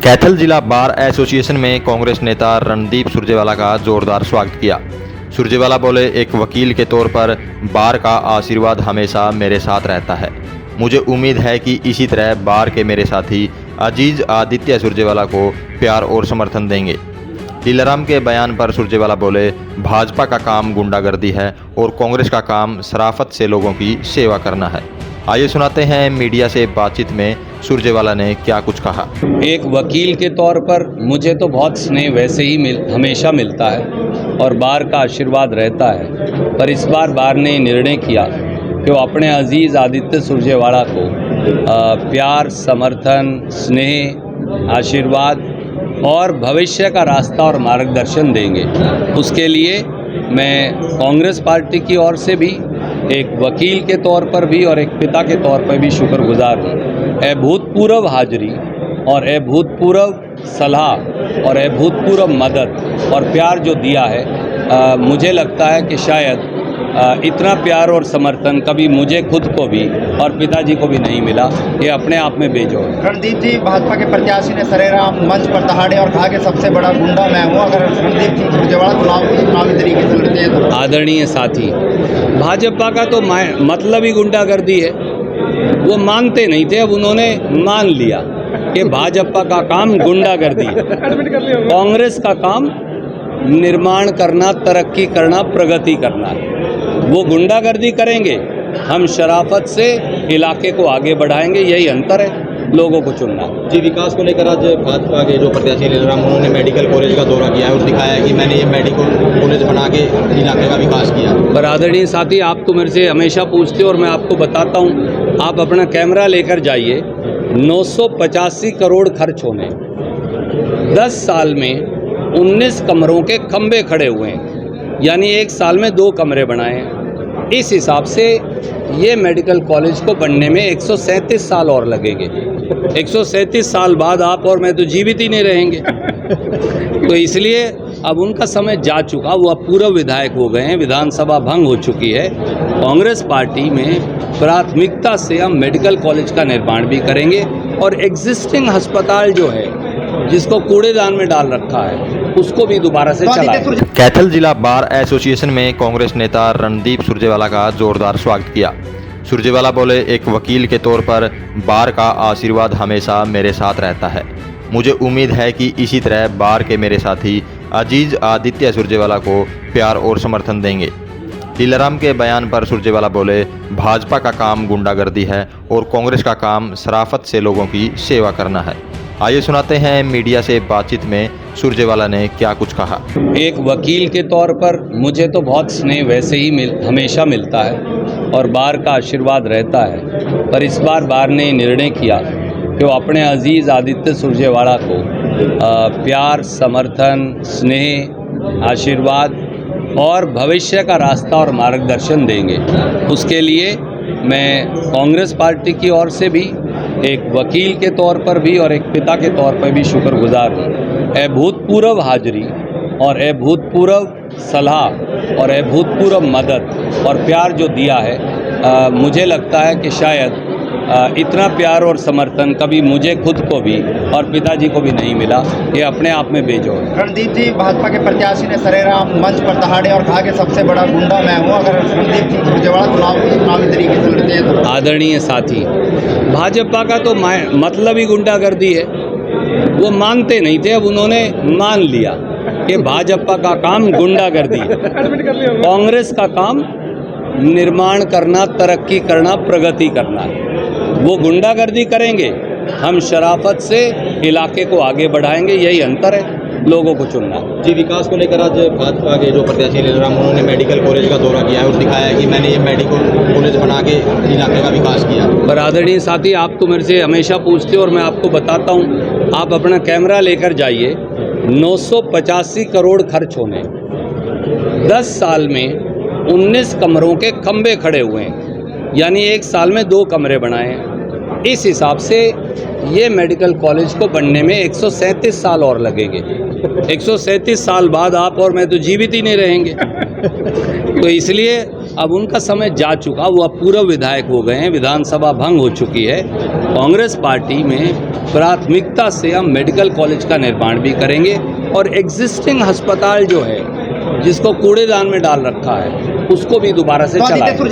कैथल जिला bar association में कांग्रेस नेता रणदीप सुरजेवाला का जोरदार स्वागत किया। सुरजेवाला बोले, एक वकील के तौर पर बार का आशीर्वाद हमेशा मेरे साथ रहता है। मुझे उम्मीद है कि इसी तरह बार के मेरे साथी अजीज आदित्य सुरजेवाला को प्यार और समर्थन देंगे। दिलाराम के बयान पर सुरजेवाला बोले, भाजपा का काम गुंडागर्दी है और कांग्रेस का काम शराफत से लोगों की सेवा करना है। आइए सुनाते हैं मीडिया से बातचीत में सुरजेवाला ने क्या कुछ कहा। एक वकील के तौर पर मुझे तो बहुत स्नेह वैसे ही हमेशा मिलता है और बार का आशीर्वाद रहता है, पर इस बार बार ने निर्णय किया कि वो अपने अजीज़ आदित्य सुरजेवाला को प्यार, समर्थन, स्नेह, आशीर्वाद और भविष्य का रास्ता और मार्गदर्शन देंगे। उसके लिए मैं कांग्रेस पार्टी की ओर से भी एक वकील के तौर पर भी और एक पिता के तौर पर भी शुक्रगुजार हूँ। अभूतपूर्व हाजिरी और अभूतपूर्व सलाह और अभूतपूर्व मदद और प्यार जो दिया है, मुझे लगता है कि शायद इतना प्यार और समर्थन कभी मुझे खुद को भी और पिताजी को भी नहीं मिला। ये अपने आप में बेजोड़ है। रणदीप जी, भाजपा के प्रत्याशी ने सरेआम मंच पर दहाड़े और कहा कि सबसे बड़ा गुंडा मैं हूँ। अगर रणदीप जी सुरजेवाला चुनावी तरीके से लड़ते हैं तो आदरणीय साथी, भाजपा का तो मतलब ही गुंडागर्दी है। वो मानते नहीं थे, अब उन्होंने मान लिया कि भाजपा का काम गुंडागर्दी है। कांग्रेस का काम निर्माण करना, तरक्की करना, प्रगति करना है। वो गुंडागर्दी करेंगे, हम शराफत से इलाके को आगे बढ़ाएंगे। यही अंतर है, लोगों को चुनना जी। विकास को लेकर आज भाजपा के जो प्रत्याशी दिलाराम, उन्होंने मेडिकल कॉलेज का दौरा किया है और दिखाया है कि मैंने ये मेडिकल कॉलेज बना के इलाके का विकास किया। पर आदरणीय साथी, आप तो मेरे से हमेशा पूछते हो और मैं आपको बताता हूँ। आप अपना कैमरा लेकर जाइए, 985 करोड़ खर्च होने, 10 साल में 19 कमरों के खंभे खड़े हुए हैं, यानी एक साल में 2 कमरे बनाए हैं। इस हिसाब से ये मेडिकल कॉलेज को बनने में 137 साल और लगेंगे। 137 साल बाद आप और मैं तो जीवित ही नहीं रहेंगे। तो इसलिए अब उनका समय जा चुका, वो अब पूर्व विधायक हो गए हैं, विधानसभा भंग हो चुकी है। कांग्रेस पार्टी में प्राथमिकता से हम मेडिकल कॉलेज का निर्माण भी करेंगे और एग्जिस्टिंग अस्पताल जो है, जिसको कूड़ेदान में डाल रखा है, उसको भी दोबारा से चलाएंगे। कैथल जिला बार एसोसिएशन में कांग्रेस नेता रणदीप सुरजेवाला का जोरदार स्वागत किया। सुरजेवाला बोले, एक वकील के तौर पर बार का आशीर्वाद हमेशा मेरे साथ रहता है। मुझे उम्मीद है कि इसी तरह बार के मेरे साथी अजीज आदित्य सुरजेवाला को प्यार और समर्थन देंगे। दिलाराम के बयान पर सुरजेवाला बोले, भाजपा का काम गुंडागर्दी है और कांग्रेस का काम शराफत से लोगों की सेवा करना है। आइए सुनाते हैं मीडिया से बातचीत में सुरजेवाला ने क्या कुछ कहा। एक वकील के तौर पर मुझे तो बहुत स्नेह वैसे ही हमेशा मिलता है और बार का आशीर्वाद रहता है, पर इस बार बार ने निर्णय किया कि वो अपने अजीज़ आदित्य सुरजेवाला को प्यार, समर्थन, स्नेह, आशीर्वाद और भविष्य का रास्ता और मार्गदर्शन देंगे। उसके लिए मैं कांग्रेस पार्टी की ओर से भी एक वकील के तौर पर भी और एक पिता के तौर पर भी शुक्रगुजार हूँ। अभूतपूर्व हाजिरी और अभूतपूर्व सलाह और अभूतपूर्व मदद और प्यार जो दिया है, मुझे लगता है कि शायद इतना प्यार और समर्थन कभी मुझे खुद को भी और पिताजी को भी नहीं मिला। ये अपने आप में बेजोड़ है। रणदीप जी, भाजपा के प्रत्याशी ने सरेआम मंच पर दहाड़े और कहा कि सबसे बड़ा गुंडा मैं हूँ। अगर रणदीप जी सुरजेवाला चुनावी तरीके से लड़ते हैं तो आदरणीय साथी, भाजपा का तो मतलब ही गुंडागर्दी है। वो मानते नहीं थे, अब उन्होंने मान लिया कि भाजपा का काम गुंडागर्दी है। कांग्रेस का काम निर्माण करना, तरक्की करना, प्रगति करना है। वो गुंडागर्दी करेंगे, हम शराफत से इलाके को आगे बढ़ाएंगे। यही अंतर है, लोगों को चुनना जी। विकास को लेकर आज भाजपा के जो प्रत्याशी दिलाराम, उन्होंने मेडिकल कॉलेज का दौरा किया है और दिखाया है कि मैंने ये मेडिकल कॉलेज बना के इलाके का विकास किया। पर आदरणीय साथी, आप तो मेरे से हमेशा पूछते हो और मैं आपको बताता हूँ। आप अपना कैमरा लेकर जाइए, 985 करोड़ खर्च होने, 10 साल में 19 कमरों के खंभे खड़े हुए हैं, यानी एक साल में 2 कमरे बनाए हैं। इस हिसाब से ये मेडिकल कॉलेज को बनने में 137 साल और लगेंगे। 137 साल बाद आप और मैं तो जीवित ही नहीं रहेंगे। तो इसलिए अब उनका समय जा चुका, वो अब पूर्व विधायक हो गए हैं, विधानसभा भंग हो चुकी है। कांग्रेस पार्टी में प्राथमिकता से हम मेडिकल कॉलेज का निर्माण भी करेंगे और एग्जिस्टिंग अस्पताल जो है जिसको कूड़ेदान में डाल रखा है उसको भी दोबारा से चलाएंगे।